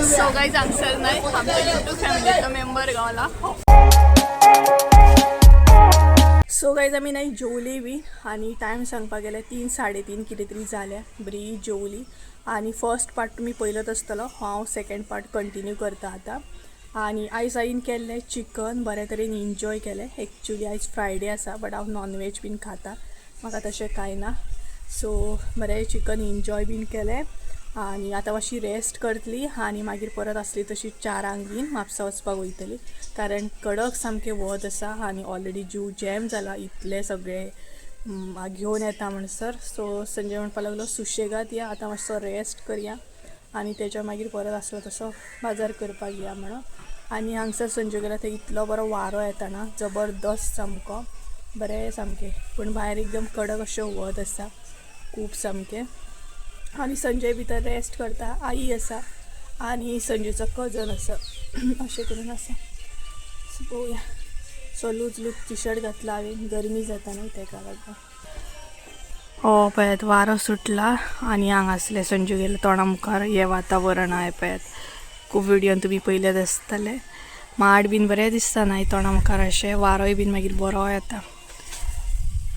So guys answer नाही आमच्या YouTube फॅमिलीचा मेंबर गावला. सो गाईज आम्ही नाही जेवली बी आणि टायम सांगपा गेले 3-3:30 कितें तरी जाल्या. बरी जेवली आणि फर्स्ट पार्ट तुम्ही पळयत आसतलो. हांव सेकंड पार्ट कंटिन्यू करता आतां. आणि आयज हांवें केल्लें चिकन बऱ्या तरेन एन्जॉय केलें. एक्चुली आयज फ्रायडे आसा बट हांव नॉनवेज बीन खाता, म्हाका तशें कांय ना. सो बरें चिकन एन्जॉय बीन केलें आणि आतां मातशी रेस्ट करतली आणि मागीर परत आसली तशी 4 बीन म्हापसा वचपाक वयतली. कारण कडक सामकें वत आसा आणि ऑलरेडी जीव जॅम जाला इतले सगळे घेवन येता म्हणसर. सो संजय म्हणपाक लागलो सुशेगाद या, आतां मातसो रेस्ट करया आणि तेच्या मागीर परत आसलो तसो बाजार करपाक या म्हणून. आणि हांगसर संजय गेला थंय इतलो बरो वारो येता ना, जबरदस्त सामको बरें सामकें. पूण भायर एकदम कडक अशें वत आसा खूब सामकें. आणि संजय भितर रेस्ट करता. आई आसा आणि संजयचो कजन आसा अशें करून आसा. सो पळोवया. सो लूज टी शर्ट घातला हांवें, गरमी जाता न्हू तेका लागून. हो पळयात वारो सुटला आणि हांगासले संजय गेले तोंडा मुखार हे वातावरण आहे पळयात. खूब व्हिडियोन तुमी पयलेत आसतले. माड बीन बरें दिसता न्हय तोंडा मुखार अशें. वारोय बीन मागीर बरो येता.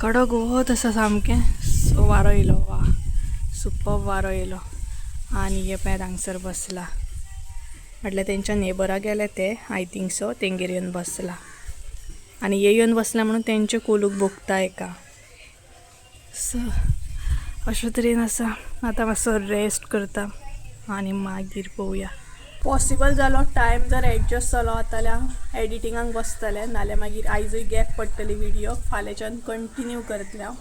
कडक वत आसा सामकें. सो वारो येयलो, वा सुपर्ब वारो येयलो. आणि हे पळयात हांगसर बसला. म्हटल्यार तेंच्या नेबराक गेले ते आय थिंक सो तेंगेर येवन बसला. आणि हे येवन बसला म्हणून तेंचे कोलूक भोगता एका. सो अशे तरेन आसा. आतां मातसो रेस्ट करता आणि मागीर पळोवया. पॉसिबल जालो टायम जर एडजस्ट जालो जाल्यार एडिटिंगाक बसतलें, नाल्यार मागीर आयजूय गॅप पडटली व्हिडियो. फाल्यांच्यान कंटिन्यू करतलें हांव.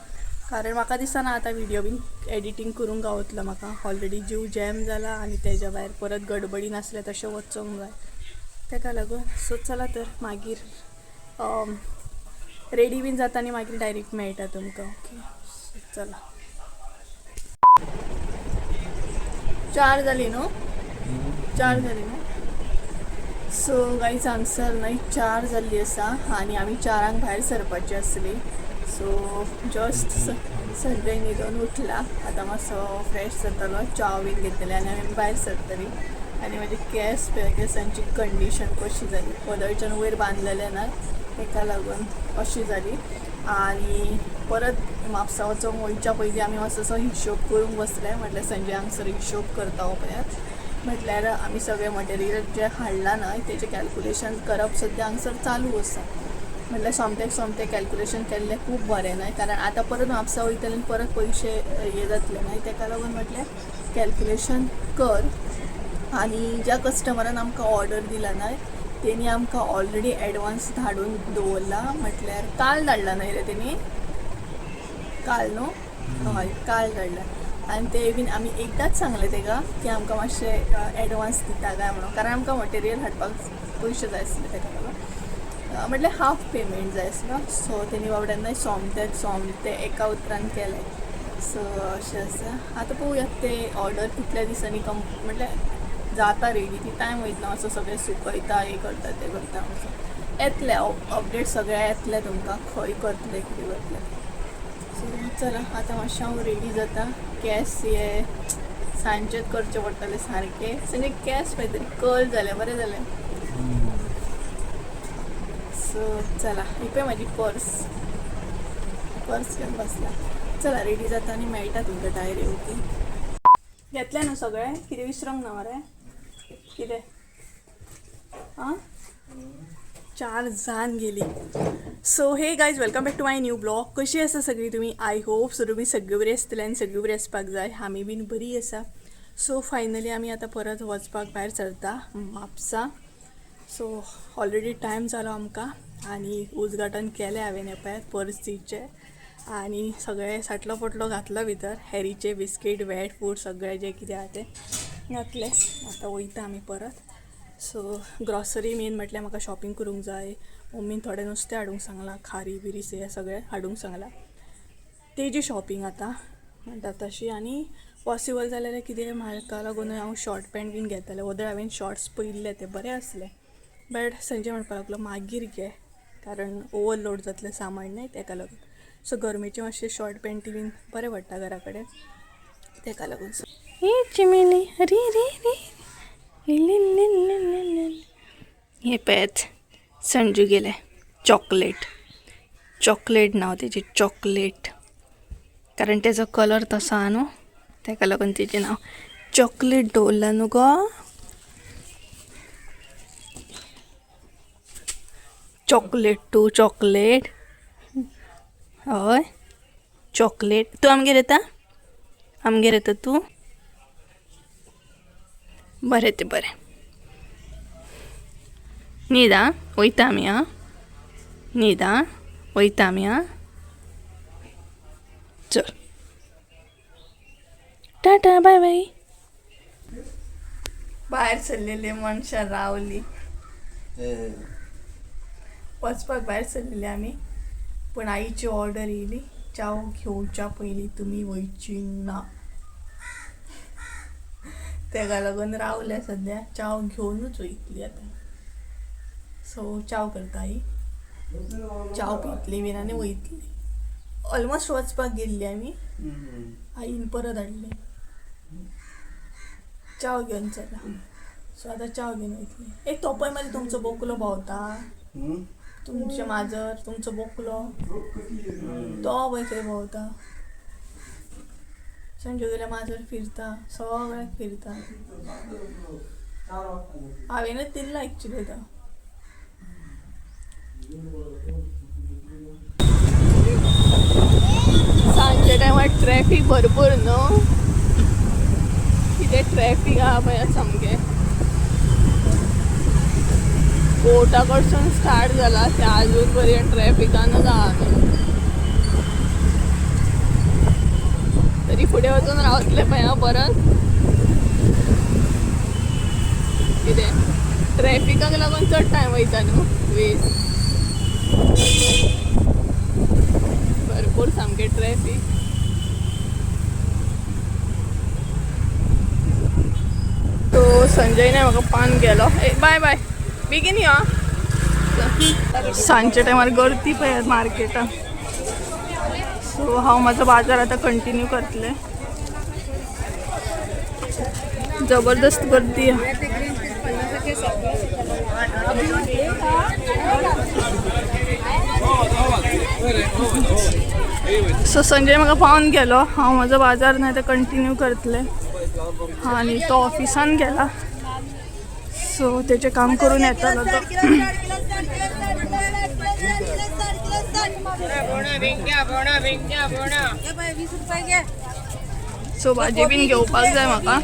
कारण म्हाका दिसना आतां व्हिडियो बीन एडिटींग करूंक गावतलो म्हाका. ऑलरेडी जीव जॅम जाला आणि तेज्या भायर परत गडबडी नासले तशें वचोंक जाय तेका लागून. सो चला तर मागीर रेडी बीन जाता आनी मागीर डायरेक्ट मेळटा तुमकां. ओके चला. 4 जाली न्हू, 4 जाली न्हू. सो गाईज हांगसर न्हय 4 जाल्ली आसा आणि आमी 4 भायर सरपाची आसली. सो जस्ट संजय न्हिदून उठला. आतां मातसो फ्रेश जातलो, च्या बीन घेतले आनी आमी भायर सरतली. आनी म्हाजे केस केसांची कंडीशन कशी जाली, पदरच्यान वयर बांदलेले ना तेका लागून अशी जाली. आणि परत म्हापसा वचोंक वयच्या पयलीं आमी मातसो हिशोब करूंक बसले. म्हटल्यार संजय हांगसर हिशोब करता हो पळयात. म्हटल्यार आमी सगळे मटेरियल जे हाडला न्हय तेजें कॅल्कुलेशन करप सद्या हांगसर चालू आसा. म्हटल्यार सोमतें कॅल्कुलेशन केल्लें खूब बरें न्हय. कारण आतां परत म्हापसा वयतले आनी परत पयशे हे जातले न्हय तेका लागून म्हटल्यार कॅल्कुलेशन कर. आणि ज्या कस्टमरान आमकां ऑर्डर दिला न्हय तेणी आमकां ऑलरेडी एडवान्स धाडून दवरला. म्हटल्यार काल धाडला न्हय रे तेणी, काल न्हू, हय काल धाडला. आनी ते बीन आमी एकदांच सांगलें तेका की आमकां मातशें एडवान्स दिता काय म्हणून. कारण आमकां मटेरियल हाडपाक पयशे जाय आसले तेका लागून. म्हटल्यार हाफ पेमेंट जाय आसलो. सो तेणी बाबड्यान सोमतें एका उतरान केलें. सो अशें आसा. आतां पळोवया ते ऑर्डर कितल्या दिसांनी म्हटल्यार जाता रेडी. ती टायम वयतलो मातसो सगळें सुकयता हे करता ते करता. येतले अपडेट सगळे येतले तुमकां खंय करतले कितें करतले. सो चला आतां मातशें हांव रेडी जाता. केस हे सांजेच करचे पडटले सारके. म्हणजे केस खंय तरी कर्ल जाले, बरें जालें. सो चला ही पळय म्हाजी पर्स घेवन बसला. चला रेडी जाता आनी मेळटा तुमकां डायरेक्ट. ओके घेतलें न्हू सगळें, कितें विसरूंक ना मरे कितें. आं 4 जाण गेली. So hey guys welcome back to my new blog. कशी आसा सगळीं तुमी? आय होप सो तुमी सगळीं बरी आसतली आनी सगळीं बरी आसपाक जाय. आमी बीन बरी आसा. सो फायनली आमी आतां परत वचपाक भायर सरता म्हापसा. सो ऑलरेडी टायम जालो आमकां आणि उजगाटन केलें हांवें हे पळयात पर्सीचे. आणि सगळें साटलो पोटलो घातलो भितर. हॅरीचे बिस्कीट, वेट फूड सगळें जें कितें आहा तें घातलें. आतां वयता आमी परत. सो ग्रॉसरी मेन म्हटल्यार म्हाका शॉपिंग करूंक जाय. मम्मीन थोडें नुस्तें हाडूंक सांगलां, खारी बिरी हें सगळें हाडूंक सांगलां. तेजी शॉपिंग आतां म्हणटा तशी. आनी पॉसिबल जाल्यार कितें म्हाका लागून हांव शॉर्ट पॅन्ट बीन घेतलें. ओदर हांवें शॉर्ट्स पयल्ले ते बरें आसले. बट संजय म्हणपाक लागलो मागीर घे कारण ओवरलोड जातलें सामान न्हय तेका लागून. सो गरमेचे मातशे शॉर्ट पॅन्टी बीन बरें पडटा घरा कडेन तेका लागून. हे चिमेली री री री हे पळत संजू गेले चॉकलेट नाव त्याचे चॉकलेट, कारण त्याचा कलर तसा आणू त्या लागून त्याचे नाव चॉकलेट डोला नु ग. चॉकलेट टू चॉकलेट हय चॉकलेट तू आमगेर येता तू बरें ते बरें न्हिदा वयता आमी आं न्हिदा वयता आमी आं चल टाटा बाय बाय. भायर सरलेली मनशां रावली वचपाक भायर सरलेली आमी, पण आईची ऑर्डर येयली चाव घेवच्या पयलीं तुमी वयची ना, तेका लागून रावल्या सद्या. चाव घेवनूच वयतली आतां. सो चाव करता आई, चाव पितली बीन आनी वयतली. ऑलमोस्ट वचपाक गेल्ली आमी, आईन परत हाडली चाव घेवन चला. सो आतां चाव घेवन वयतली. एक तो पळय मरे तुमचो बोकलो भोंवता, तुमचें माजर तुमचो बोकलो तो पळय थंय भोंवता. संजू गेल्या माजर फिरता सगळ्याक फिरता. हांवेनच दिल्लो एक्चुली तो. सांजच्या टायमार ट्रॅफिक भरपूर न्हू, कितें ट्रॅफिक आहा पळय सामकें. कोर्टा कडसून स्टार्ट जाला ते आजून पर्यंत ट्रॅफिकानूच आहा न्हू. तरी फुडें वचून रावतले पळय हांव परत. कितें ट्रॅफिकाक लागून चड टायम वयता न्हू वेस्ट. भरपूर सामकें ट्रॅफिक. तो संजयने म्हाका पान गेलो. बाय बाय बेगीन यो. सांजच्या टायमार गर्दी पळय मार्केटान. सो हांव म्हाजो बाजार आतां कंटिन्यू करतलें. जबरदस्त गर्दी आहा. सो संजय म्हाका पावून गेलो. हांव म्हाजो बाजार न्हय तो कंटिन्यू करतलें. आनी तो ऑफिसान गेला, सो तेजें काम करून येतलो तो. सो भाजी बीन घेवपाक जाय म्हाका.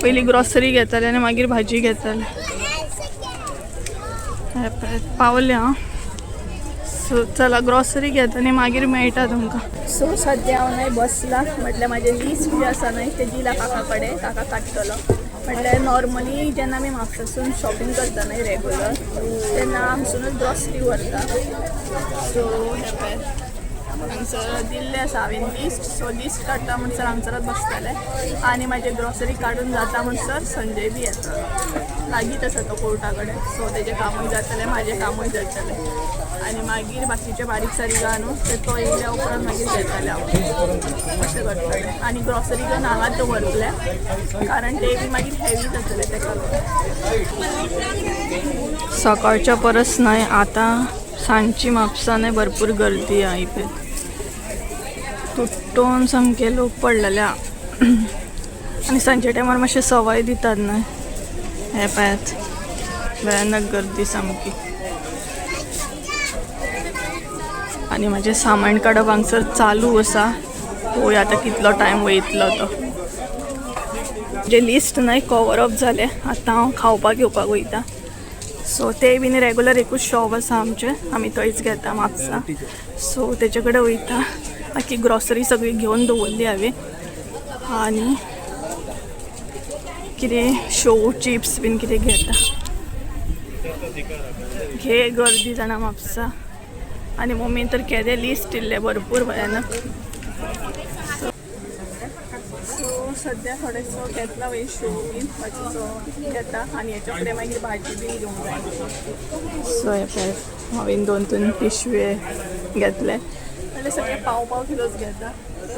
पयलीं ग्रॉसरी घेतले आनी मागीर भाजी घेतले. पावले हांव. सो चला ग्रॉसरी घेता आनी मागीर मेळटा तुमकां. सो सद्या हांव न्हय बसला, म्हटल्यार म्हाजें लिस्ट जें आसा न्हय तें दिलां काका कडेन. काका काडटलो. म्हटल्यार नॉर्मली जेन्ना आमी म्हापसासून शॉपिंग करता न्हय रेगुलर, तेन्ना हांगसूनच ग्रॉसरी व्हरता. सो हे पळय हांगसर दिल्लें आसा हांवें लिस्ट. सो लिस्ट काडटा म्हणसर हांगसरच बसतलें आनी म्हाजें ग्रॉसरी काडून जाता म्हणसर संजय बी येता. लागींच आसा तो कोर्टा कडेन. सो तेजें कामूय जातलें म्हाजें कामूय जातलें. आनी मागीर बाकीचे बारीक सारीक आहा न्हू ते तो येयल्या उपरांत मागीर घेतलें हांव. अशें करतलें. आनी ग्रॉसरी घेवन हांगाच दवरतलें, कारण ते बी मागीर हेवी जातलें तेका लागून. सकाळच्या परस न्हय आतां सांजची म्हापसान भरपूर गर्दी आहा. इपय तुट्टून सामके लोक पडलेले आहा. आनी सांजच्या टायमार मातशें सवाय दितात न्हय. हे पळयात भयानक गर्दी सामकी. आनी म्हाजें सामान काडप हांगसर चालू आसा. पळोवया आतां कितलो टायम वयतलो तो. जे लिस्ट न्हय कवर अप जालें. आतां हांव खावपाक घेवपाक वयता. सो ते बीन रेगुलर एकूच शॉप आसा आमचें, आमी थंयच घेता म्हापसा. सो तेजे कडेन वयता. बाकी ग्रॉसरी सगळी घेवन दवरली हांवें. आनी कितें शो चिप्स बीन कितें घेता. घे गर्दी जाणा म्हापसा. आनी मम्मीन तर केदें लिस्ट दिल्लें भरपूर भयानक. सो सद्या थोडेसो घेतला वय शो बीन भाजीचो घेता आनी हेच्या फुडें मागीर भाजी बीन घेवंक जाय. सो हे पळय हांवें 2-3 पिशवे घेतले. जाल्यार सगळे पाव किलोच घेता.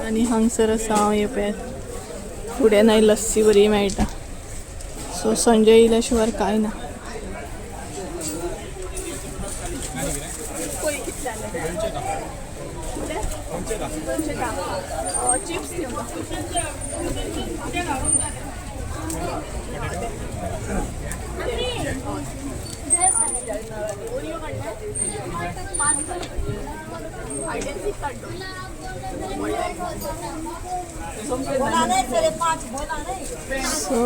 आनी हांगसर आसा हांव हे पळय फुडें न्हय लस्सी बरी मेळटा. सो संजय येयल्या शिवाय कांय ना. चिप्स देऊ का? सो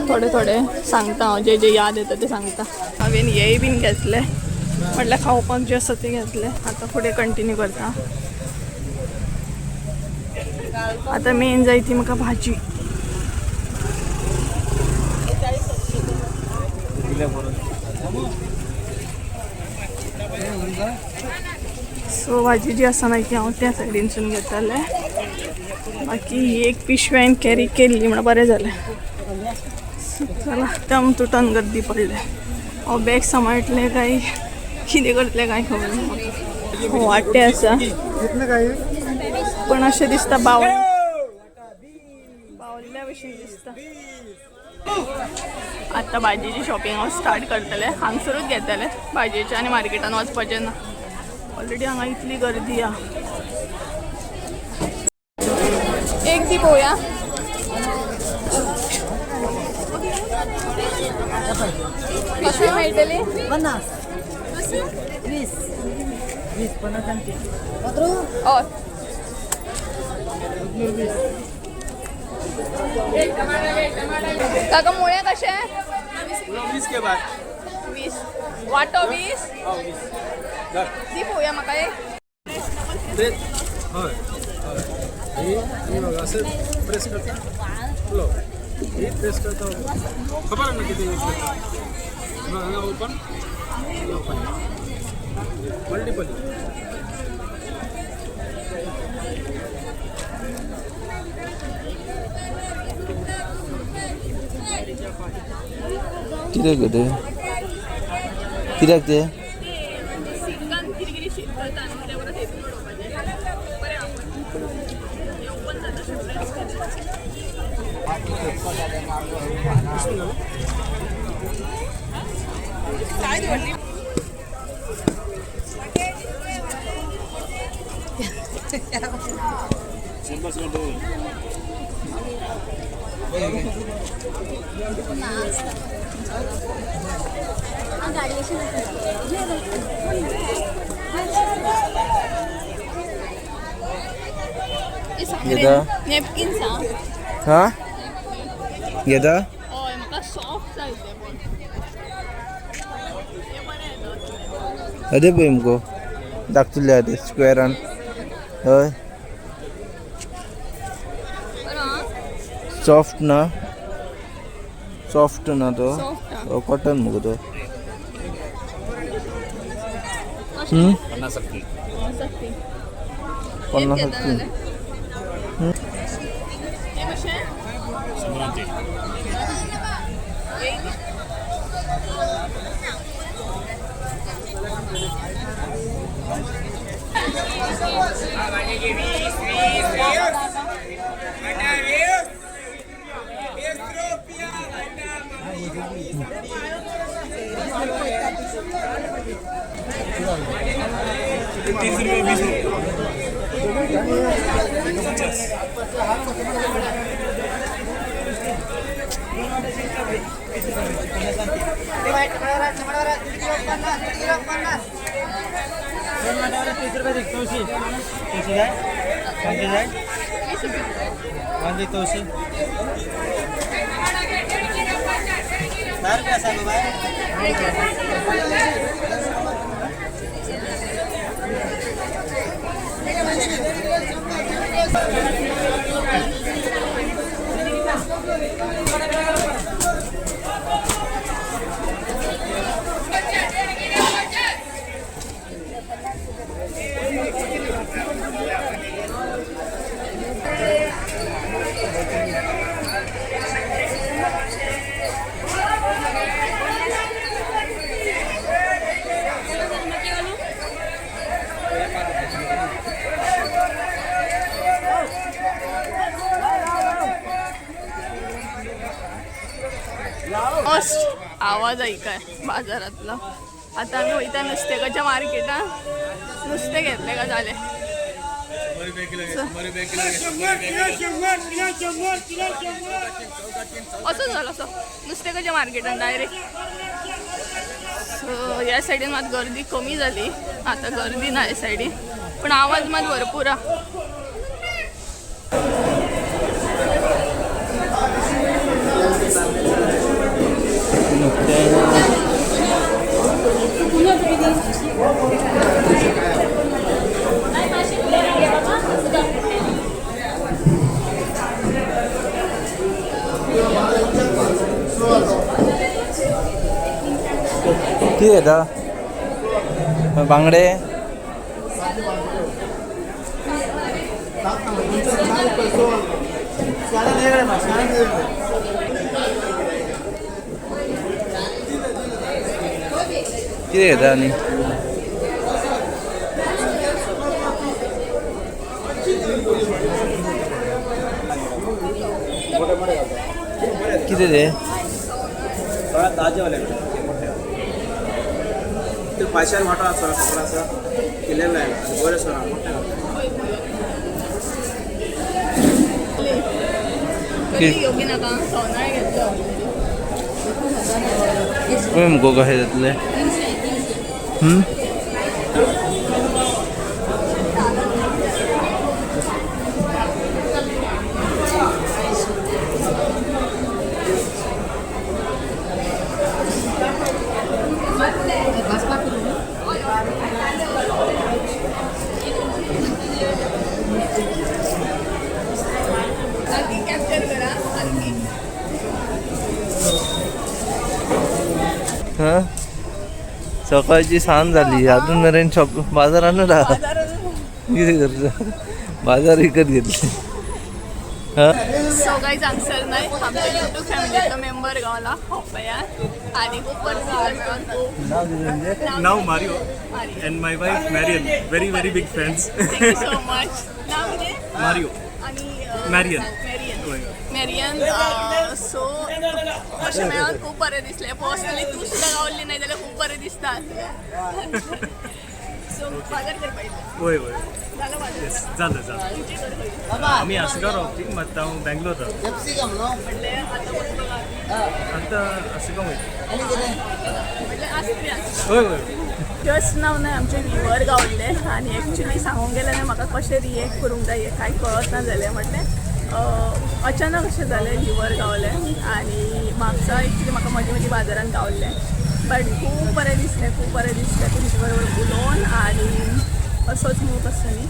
थोडे थोडे सांगता जे जे याद येतं ते सांगता. हांवें हेय बीन घेतले म्हटल्यार खावपाक जे आसा ते घेतले. आता पुढे कंटिन्यू करता. आता मेन जाय ती म्हाका भाजी. सो भाजी जी आसा ना ती हांव त्या सायडीनसून घेतले. बाकी ही एक पिशवेन कॅरी केल्ली म्हणून बरें जालें. चला दम तुटून गर्दी पडले. हांव बॅग सांबाळटलें काय कितें करतलें काय खबर ना. वाटे आसा पण अशें दिसता बावल्ल्या भशेन दिसता. आता भाजयेची शॉपिंग हांव स्टार्ट करतलें. हांगसरूच घेतलें भाजयेचें आनी मार्केटान वचपाचें ना. ऑलरेडी हांगा इतली गर्दी आहा. एक दी पळोवया. कशी मेळटली? 50 20 20 50 आणि 30 काका मुळे कशे? 20 के बाद 20 वाटो 20 ती पळोवया म्हाका एक. हे बघा असं प्रेस करता लो हे प्रेस करता खबर आहे ना किती यूज करता. ओपन ओपन मल्टिपल कित्याक ते कित्याक ते नेपकिन्स हा घेता हय म्हाका सॉफ्ट जाय ते पण हे बरें येतात. अदे पळय मुगो धाकटुले आहा ते स्क्वेरान. हय सॉफ्ट ना तो सॉफ्ट आहा. कॉटन मुगो तो. 50 टक्के 50 हे कशे? 100 मस्त आवाज ऐकाय बाजारातला. आता आम्ही वयता नुस्तेकाच्या मार्केटात नुस्ते घेतले का झाले. असं झालं असं नुस्तेकाच्या मार्केटात डायरेक्ट. सो या साईडीन मात गर्दी कमी झाली, आता गर्दी नाही साईडीन, पण आवाज मात भरपूर हा. किती येता बांगडे? किती येता आणि किती ते ताजेवाले ते पैशाला मोठा असतो थोडासा केलेला आहे बरेच योगी नका सोनाळे घेतलं. मुको कसे त्यातले कॅप्चर करा. हा सकाळची सांज झाली अजून मेरेन शॉप बाजार आणलं ना किती करतं बाजार विकत घेतले. हा सो गाईज आन्सर नाही आमच्या यूट्यूब फॅमिलीचा मेंबर गावला पप्पया आणि खूप Now Mario and my wife Marian, very big friends. Thank you so much. नाव म्हणजे Mario, आणि Marian. मेरियन. सो अशें मेळोन खूप बरें दिसलें. पर्सनली तूं सुद्दां गावल्ली नाही जाल्यार खूप बरें दिसता. सो बाजार करपाक होय झालं बाजार. झालं आम्ही आसगाव रावती मग हांव बँगलोर रावता म्हटलें आतां कोण आता आसगाव म्हटलें आसत्र्यान. होय जस्ट नाव नाही आमचे व्हिवर गावल्ले आणि ॲक्च्युली सांगूंक गेलें न्ही म्हाका कशें रिएक्ट करूंक जाय हें कांय कळत ना जालें. म्हटलें अचानक अशें जालें व्हिवर गावले आणि म्हापसा एक्चुली म्हाका मदीं बाजारान गावल्लें. बट खूब बरें दिसलें तुमचे बरोबर उलोवन आणि असोच मूग असो न्ही.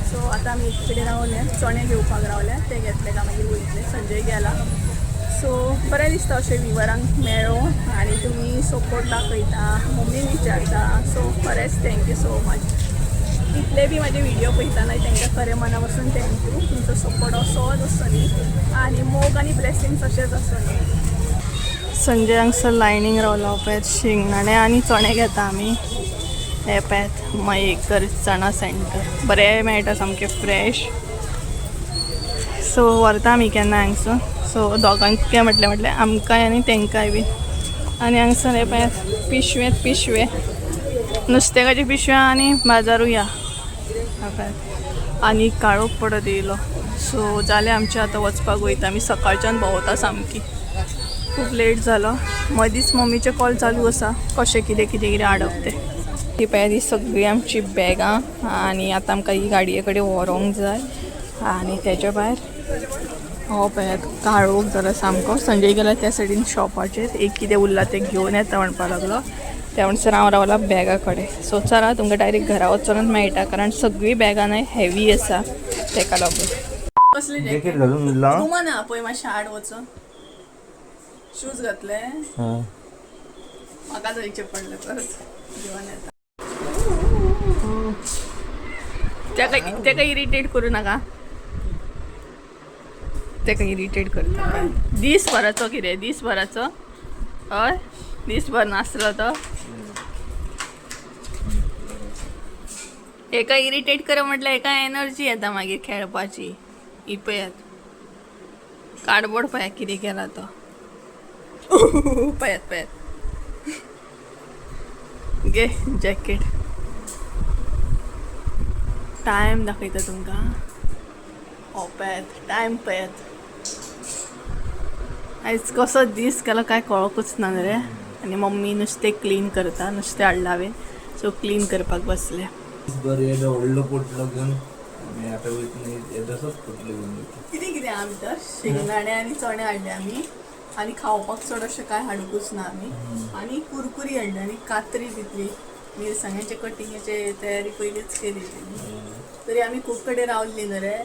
सो आतां आमी एक कडेन रावले चणे घेवपाक रावले, ते घेतले काय मागीर वयतले. संजय गेला. सो बरें दिसता अशें व्हिवरांक मेळोन आणि तुमी सपोर्ट दाखयता, मम्मीन विचारता. सो खरेंच थँक्यू सो मच. इतले बी माझे व्हिडिओ पळयता नाही तांकां खरें मना पासून थँक्यू. तुमचो सपोर्ट असोच आसतो न्ही आणि मोग आनी ब्लेसिंग्स अशेंच आसतो न्ही. संजय हांगसर लायनींग रावला पळय शिंगणाणे आनी चणे घेता आमी. हे पळयात मयेकर चणा सेंटर बरें मेळटा सामकें फ्रेश. सो व्हरता आमी केन्ना हांगसून. सो दोगांक म्हटलें आमकांय आनी तेंकांय बी. आनी हांगसर हे पळयात पिशवे नुस्तेकाची पिशव्या आनी बाजारूय या आनी काळोख पडत येयलो. सो जालें आमचें आतां वचपाक वयता आमी. सकाळच्यान भोंवता सामकी, खूब लेट जालो. मदींच मम्मीचे कॉल चालू आसा कशें कितें हाडप ते. ही पळयात ही सगळी आमची बॅगां आणि आतां आमकां ही गाडये कडेन व्हरोंक जाय. आनी तेच्या भायर हो पळयात काळोख जालो सामको. संजय गेला त्या सायडीन शॉपाचेर एक कितें उरलां तें घेवन येता म्हणपाक लागलो. त्या म्हणसर हांव रावला बॅगा कडेन. सो चला तुमकां डायरेक्ट घरा वचूनच मेळटा कारण सगळी बॅगां न्हय हेवी आसा तेका लागून. कसली जॅकेट घालून उरला रुमान ना पळय मातशें आड वचून शूज घातले म्हाका जायचें पडलें परत घेवन येता. तेका इरिटेट करूं नाका. तेका इरिटेट करता काय दिसभराचो कितें दिसभराचो हय दिसभर नासलो तो. एका इरिटेट कर म्हटल्यार एका एनर्जी येता मागीर खेळपाची. ही पळयात कार्डबोर्ड पळयात कितें केला तो. पळयात घे जॅकेट. टायम दाखयता तुमकां. हो पळयात टायम पळयात. आयज कसो दीस केलो काय कळकूच ना रे. आनी मम्मी नुस्तें क्लीन करता. नुस्तें हाडलां हांवें सो क्लीन करपाक बसले. बरं येदो व्हडलो पोटलो घेवन आमी आतां वयतना येदोसोच पोटलो घेवन वयता. कितें कितें आहा भितर शेंगदाणे आनी चणे हाडले आमी. आनी खावपाक चड अशें काय हाडूंकूच ना आमी. आनी कुरकुरी हाडली आनी कात्री दितली. मिरसांग्याचे कटिंगाचे तयारी पयलींच केली. तरी आमी खूब कडेन रावल्ली न्हू रे.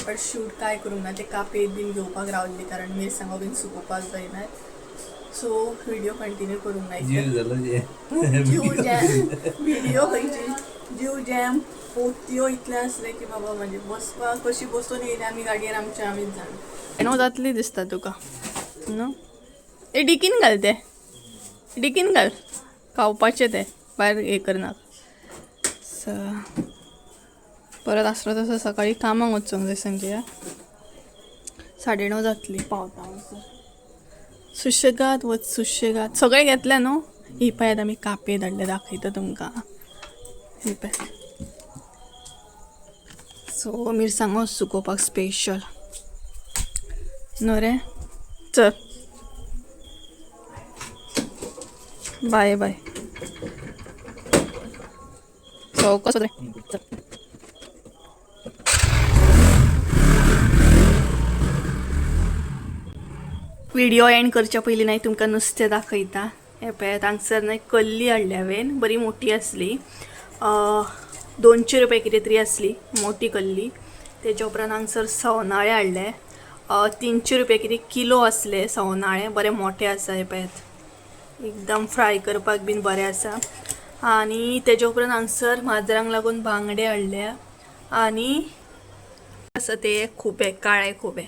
बट शूट काय करूंक ना. ते कापेत बीन घेवपाक रावल्ली कारण मिरसांगो बीन सुकोवपाक जायनात. सो व्हिडिओ कंटिन्यू करूंक ना. जीव झालो जे जीव जॅम व्हिडिओ खंयची जीव जॅम पोतयो इतले असले की बाबा म्हणजे बसपाक कशी बसून येयली आमी गाडयेर आमच्या आमीच जाण. एनो जातली दिसता तुका न्हू. ते डिकीन घाल. ते डिकीन घाल. खावपाचें ते भायर हें करनाक. परत आसलो तसो सकाळी कामाक वचूंक जाय संजया. 9:30 जातली पावता हांगसर. सुशेगाद वच सुशेगाद. सगळें घेतलें न्हू. ही पळयात आमी कापे धाडले दाखयता तुमकां. ही पळय. सो मिरसांगो सुकोवपाक स्पेशल न्हू रे. चल बाय बाय. सो कसो रे. चल. व्हिडिओ एंड करच्या पयलीं न्हय तुमकां नुस्तें दाखयता. हे पळयात हांगसर न्हय कल्ली हाडली हांवें. बरी मोठी आसली. 200 रुपये कितें तरी आसली मोठी कल्ली. तेच्या उपरांत हांगसर सवनाळे हाडले. 300 रुपये कितें किलो आसले सवनाळे. बरे मोठे आसा हे पळयात. एकदम फ्राय करपाक बीन बरें आसा. आनी तेच्या उपरांत हांगसर माजरांक लागून बांगडे हाडल्या. आनी आसा ते खुबे काळे खुबे.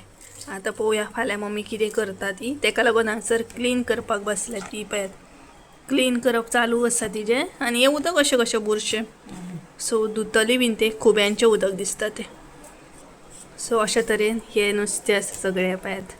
आतां पळोवया फाल्यां मम्मी कितें करता ती. तेका लागून हांगसर क्लीन करपाक बसल्या. ती पळयात क्लीन करप चालू आसा तिजें. आनी हें उदक अशें कशें बुरशें. सो धुतली बीन ते खुब्यांचें उदक दिसता तें. सो अशे तरेन हे नुस्तें आसा सगळें पळयात.